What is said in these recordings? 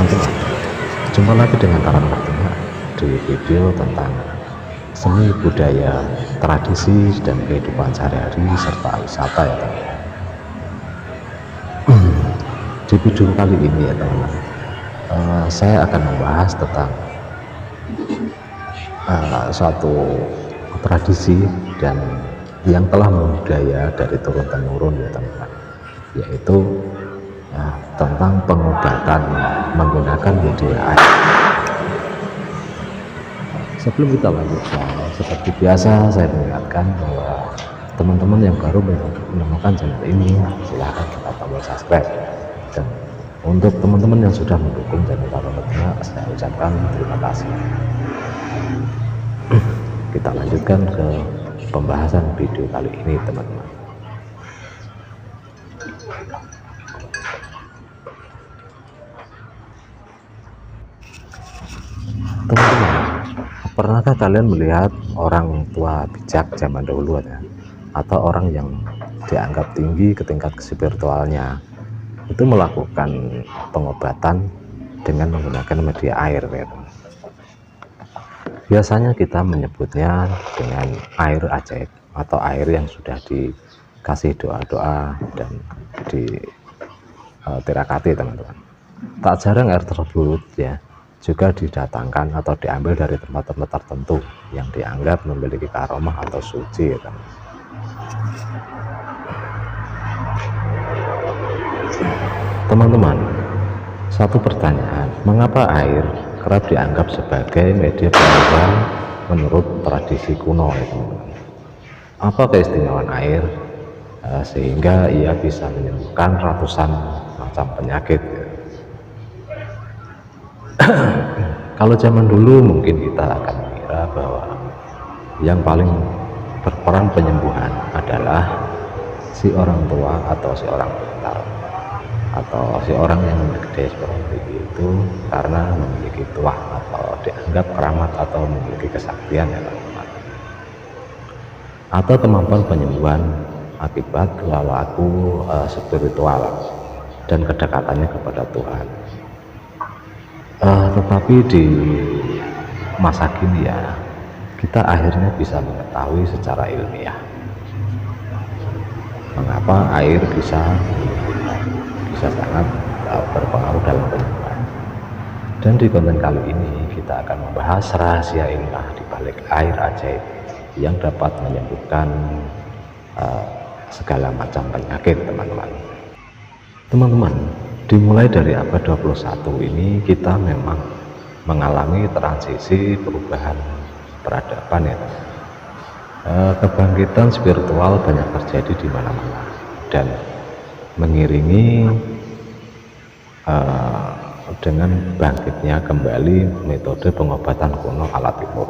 Teman-teman, jumpa lagi dengan Taran Martina di video tentang seni budaya, tradisi, dan kehidupan sehari-hari serta wisata ya teman-teman. Di video kali ini ya teman-teman, saya akan membahas tentang suatu tradisi dan yang telah membudaya dari turun-temurun ya teman-teman, yaitu tentang pengobatan menggunakan media air. Sebelum kita lanjutkan, seperti biasa saya mengingatkan bahwa teman-teman yang baru menemukan channel ini, silahkan kita tombol subscribe, dan untuk teman-teman yang sudah mendukung channel Taran Martina, saya ucapkan terima kasih. Kita lanjutkan ke pembahasan video kali ini teman-teman. Teman-teman, pernahkah kalian melihat orang tua bijak zaman dahulu ya, atau orang yang dianggap tinggi ke tingkat spiritualnya itu melakukan pengobatan dengan menggunakan media air ya? Biasanya kita menyebutnya dengan air ajaib atau air yang sudah dikasih doa-doa dan ditirakati teman-teman. Tak jarang air tersebut ya juga didatangkan atau diambil dari tempat-tempat tertentu yang dianggap memiliki karomah atau suci ya teman. Teman-teman, satu pertanyaan, mengapa air kerap dianggap sebagai media penyembuhan menurut tradisi kuno ya teman-teman? Apa keistimewaan air sehingga ia bisa menyembuhkan ratusan macam penyakit ya? Kalau zaman dulu mungkin kita akan mengira bahwa yang paling berperan penyembuhan adalah si orang tua atau si orang pintar atau si orang yang gede seperti itu, karena memiliki tuah atau dianggap keramat atau memiliki kesaktian ya teman-teman, atau kemampuan penyembuhan akibat perilaku spiritual dan kedekatannya kepada Tuhan. Tetapi di masa kini ya, kita akhirnya bisa mengetahui secara ilmiah mengapa air bisa sangat berpengaruh dalam penyembuhan. Dan di konten kali ini kita akan membahas rahasia ilmiah di balik air ajaib yang dapat menyembuhkan segala macam penyakit teman-teman. Teman-teman, dimulai dari abad 21 ini kita memang mengalami transisi perubahan peradaban ya. Kebangkitan spiritual banyak terjadi di mana-mana dan mengiringi dengan bangkitnya kembali metode pengobatan kuno ala timur.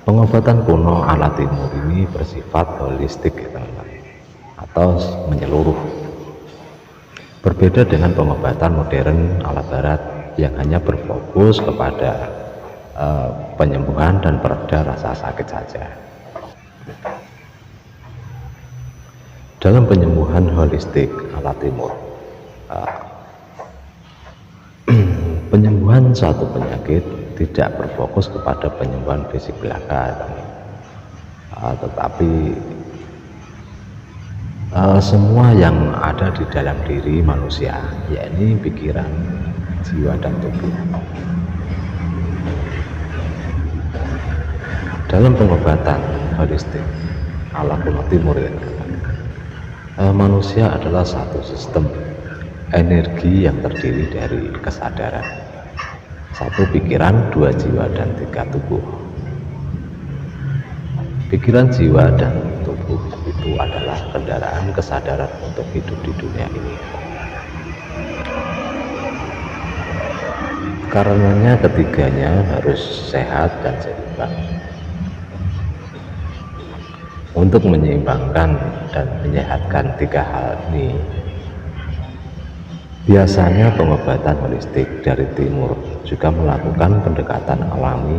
Pengobatan kuno ala timur ini bersifat holistik ya teman-teman, atau menyeluruh. Berbeda dengan pengobatan modern ala barat yang hanya berfokus kepada penyembuhan dan pereda rasa sakit saja. Dalam penyembuhan holistik ala timur, penyembuhan suatu penyakit tidak berfokus kepada penyembuhan fisik belaka, tetapi semua yang ada di dalam diri manusia, yakni pikiran, jiwa, dan tubuh. Dalam pengobatan holistik ala kuno timur ya, manusia adalah satu sistem energi yang terdiri dari kesadaran, satu pikiran, dua jiwa, dan tiga tubuh. Pikiran, jiwa, dan tubuh itu adalah kendaraan kesadaran untuk hidup di dunia ini. Karenanya ketiganya harus sehat dan seimbang. Untuk menyeimbangkan dan menyehatkan tiga hal ini, biasanya pengobatan holistik dari timur juga melakukan pendekatan alami.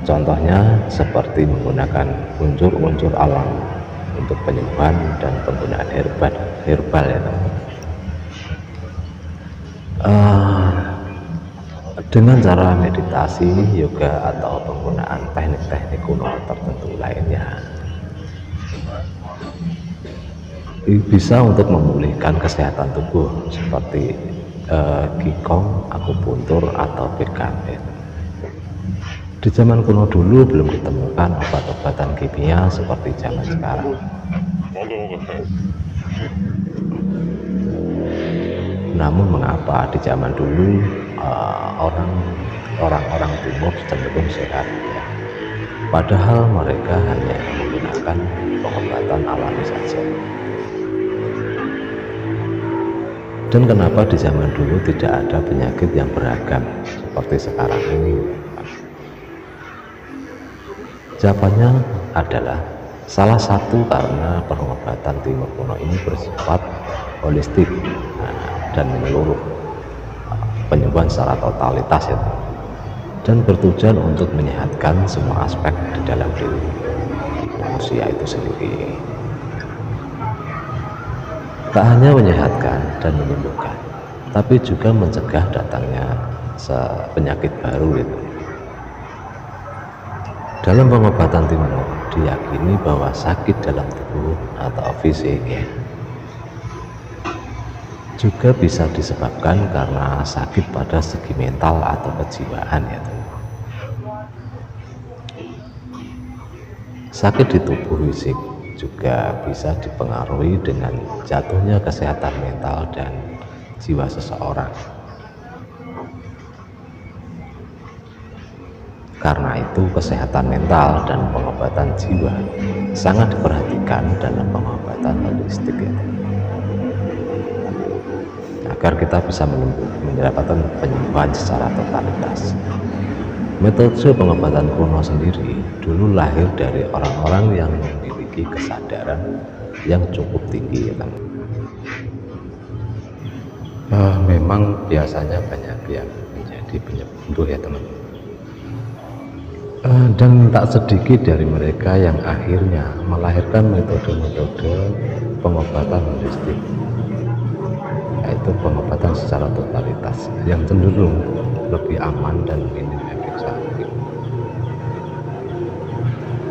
Contohnya seperti menggunakan unsur-unsur alam untuk penyembuhan dan penggunaan herbal ya teman-teman. dengan cara meditasi, yoga, atau penggunaan teknik-teknik kuno tertentu lainnya, bisa untuk memulihkan kesehatan tubuh seperti Qigong, akupuntur, atau BKM. Di zaman kuno dulu belum ditemukan obat-obatan kimia seperti zaman sekarang. Namun mengapa di zaman dulu orang-orang timur cenderung sehat ya? Padahal mereka hanya menggunakan pengobatan alami saja. Dan kenapa di zaman dulu tidak ada penyakit yang beragam seperti sekarang ini? Jawabannya adalah salah satu karena pengobatan timur kuno ini bersifat holistik dan menyeluruh, penyembuhan secara totalitas ya, dan bertujuan untuk menyehatkan semua aspek di dalam diri manusia itu sendiri. Tak hanya menyehatkan dan menyembuhkan, tapi juga mencegah datangnya penyakit baru itu. Dalam pengobatan timur diyakini bahwa sakit dalam tubuh atau fisik ya, juga bisa disebabkan karena sakit pada segi mental atau kejiwaan ya. Sakit di tubuh fisik juga bisa dipengaruhi dengan jatuhnya kesehatan mental dan jiwa seseorang. Karena itu kesehatan mental dan pengobatan jiwa sangat diperhatikan dalam pengobatan holistik ya, agar kita bisa mendapatkan penyembuhan secara totalitas. Metode pengobatan kuno sendiri dulu lahir dari orang-orang yang memiliki kesadaran yang cukup tinggi ya, teman. Memang biasanya banyak yang menjadi penyembuh ya, teman. Dan tak sedikit dari mereka yang akhirnya melahirkan metode-metode pengobatan holistik, yaitu pengobatan secara totalitas yang cenderung lebih aman dan minim efek samping.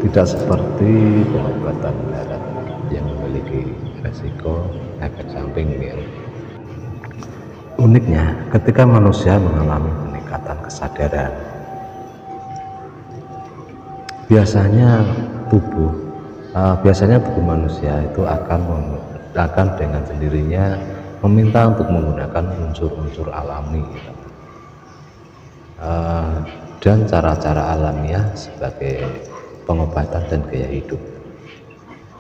Tidak seperti pengobatan darat yang memiliki resiko efek samping yang uniknya. Ketika manusia mengalami peningkatan kesadaran, biasanya tubuh manusia itu akan dengan sendirinya meminta untuk menggunakan unsur-unsur alami dan cara-cara alamiah sebagai pengobatan dan gaya hidup.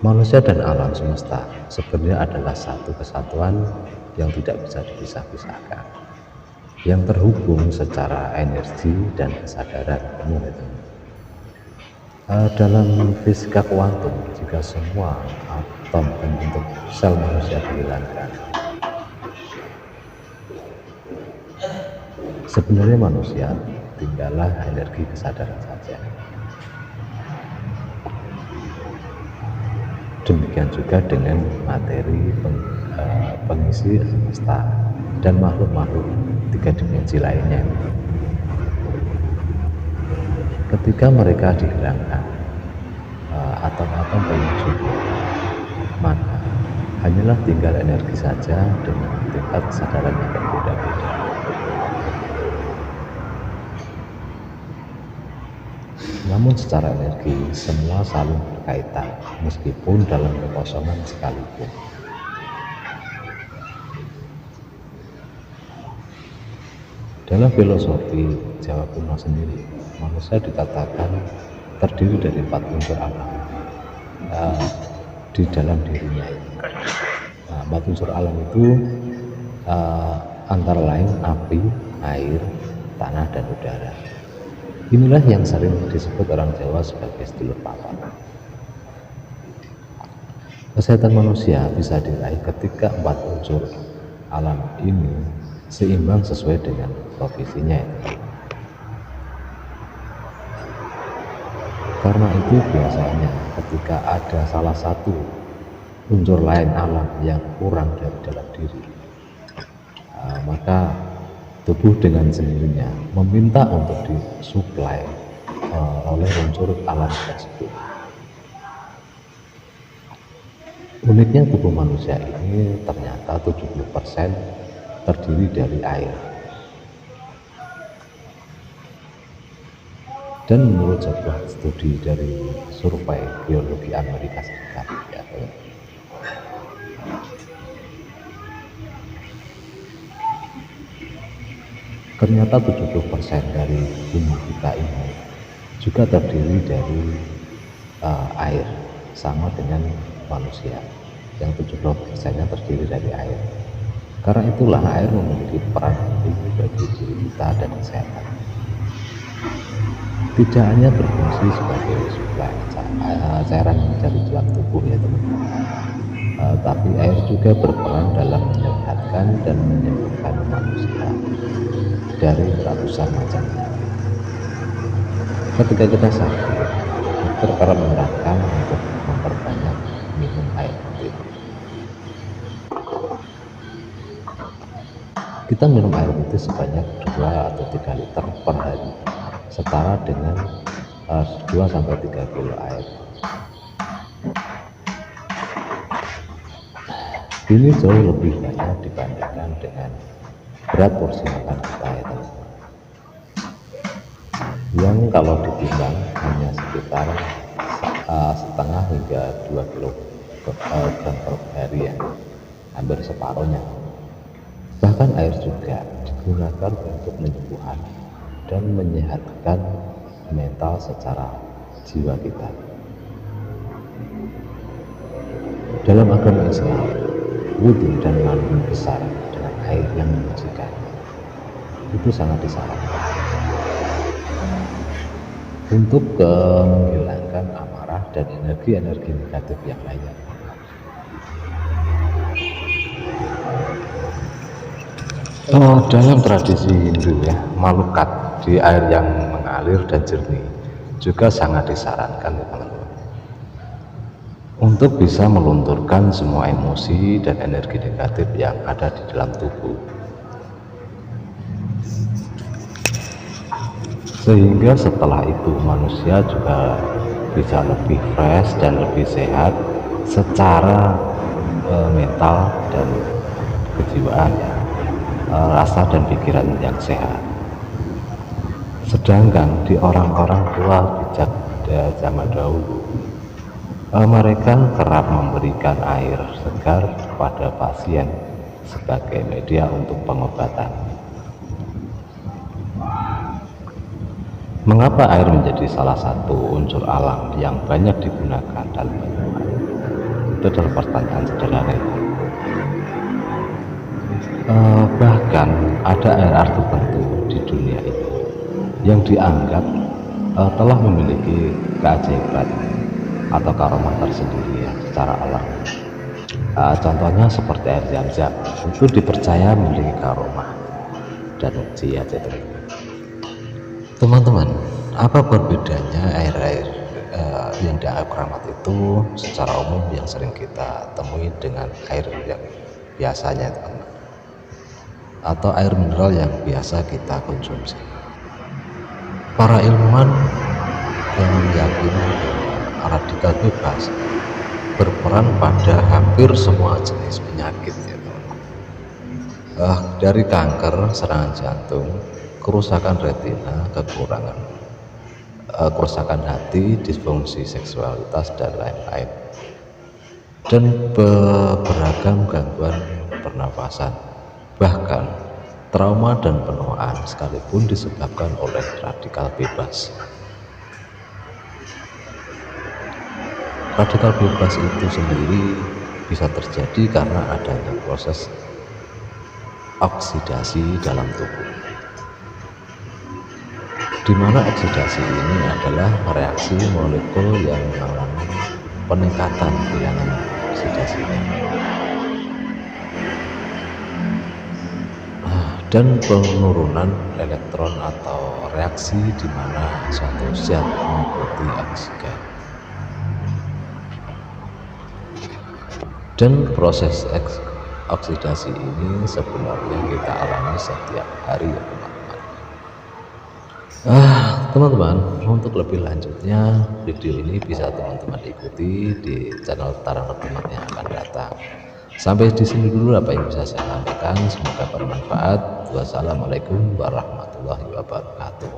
Manusia dan alam semesta sebenarnya adalah satu kesatuan yang tidak bisa dipisah-pisahkan, yang terhubung secara energi dan kesadaran penuh itu. Dalam fisika kuantum, jika semua atom pembentuk sel manusia dihilangkan, sebenarnya manusia tinggallah energi kesadaran saja. Demikian juga dengan materi pengisi semesta dan makhluk-makhluk tiga dimensi lainnya. Ketika mereka dihilangkan atom-atom penyusun, maka hanyalah tinggal energi saja dengan tingkat kesadaran yang berbeda-beda. Namun secara energi semua saling berkaitan meskipun dalam kekosongan sekalipun. Dalam filosofi Jawa kuno sendiri, manusia dikatakan terdiri dari 4 unsur alam di dalam dirinya. 4 unsur alam itu antara lain api, air, tanah, dan udara. Inilah yang sering disebut orang Jawa sebagai sedulur papat. Kesehatan manusia bisa diraih ketika 4 unsur alam ini seimbang sesuai dengan profesinya. Karena itu biasanya ketika ada salah satu unsur lain alam yang kurang dari dalam diri, maka tubuh dengan sendirinya meminta untuk disuplai oleh unsur alam tersebut. Uniknya tubuh manusia ini ternyata 70% terdiri dari air. Dan menurut sebuah studi dari Survei Geologi Amerika Serikat, ternyata 70% dari bumi kita ini juga terdiri dari air, sama dengan manusia yang 70%-nya terdiri dari air. Karena itulah air memiliki peran penting bagi diri kita dan kesehatan. Tidak hanya berfungsi sebagai suplai cairan di dalam tubuh ya teman-teman, tapi air juga berperan dalam menyehatkan dan menyembuhkan manusia dari ratusan macam penyakit. Ketika kita sakit, dokter kerap menyarankan untuk memperbanyak minum air putih. Kita minum air putih sebanyak 2 atau 3 liter per hari, setara dengan 2-3 kilo air. Ini jauh lebih banyak dibandingkan dengan berat porsi makan kita ya teman-teman, yang kalau ditimbang hanya sekitar setengah hingga 2 kilogram per hari ya, hampir separuhnya. Bahkan air juga digunakan untuk penyembuhan dan menyehatkan mental secara jiwa kita. Dalam agama Islam, wudhu dan mandi besar dengan air yang menyucikan itu sangat disarankan untuk menghilangkan amarah dan energi-energi negatif yang lainnya. Dalam tradisi Hindu ya, malukat di air yang mengalir dan jernih juga sangat disarankan ya teman-teman, untuk bisa melunturkan semua emosi dan energi negatif yang ada di dalam tubuh, sehingga setelah itu manusia juga bisa lebih fresh dan lebih sehat secara mental dan kejiwaan ya, rasa dan pikiran yang sehat. Sedangkan di orang-orang tua bijak zaman dahulu, mereka kerap memberikan air segar kepada pasien sebagai media untuk pengobatan. Mengapa air menjadi salah satu unsur alam yang banyak digunakan dalam penyembuhan? Itu adalah pertanyaan sederhana. Bahkan ada air tertentu di dunia ini yang dianggap telah memiliki keajaiban atau karomah tersendiri ya, secara alami. Contohnya seperti air Zam-Zam, itu dipercaya memiliki karomah dan mukjizat ya teman-teman. Apa perbedaannya air-air yang dianggap keramat itu secara umum yang sering kita temui dengan air yang biasanya teman-teman, atau air mineral yang biasa kita konsumsi? Para ilmuwan yang meyakini radikal bebas berperan pada hampir semua jenis penyakit ya teman-teman. Dari kanker, serangan jantung, kerusakan retina, kerusakan hati, disfungsi seksualitas dan lain-lain, dan beragam gangguan pernafasan, bahkan trauma dan penuaan sekalipun disebabkan oleh radikal bebas. Radikal bebas itu sendiri bisa terjadi karena adanya proses oksidasi dalam tubuh, di mana oksidasi ini adalah reaksi molekul yang mengalami peningkatan bilangan oksidasinya dan penurunan elektron atau reaksi di mana suatu zat mengikuti oksigen. Dan proses oksidasi ini sebenarnya kita alami setiap hari ya teman-teman. Untuk lebih lanjutnya video ini bisa teman-teman ikuti di channel Tarang Teman yang akan datang. Sampai di sini dulu apa yang bisa saya sampaikan, semoga bermanfaat. Wassalamualaikum warahmatullahi wabarakatuh.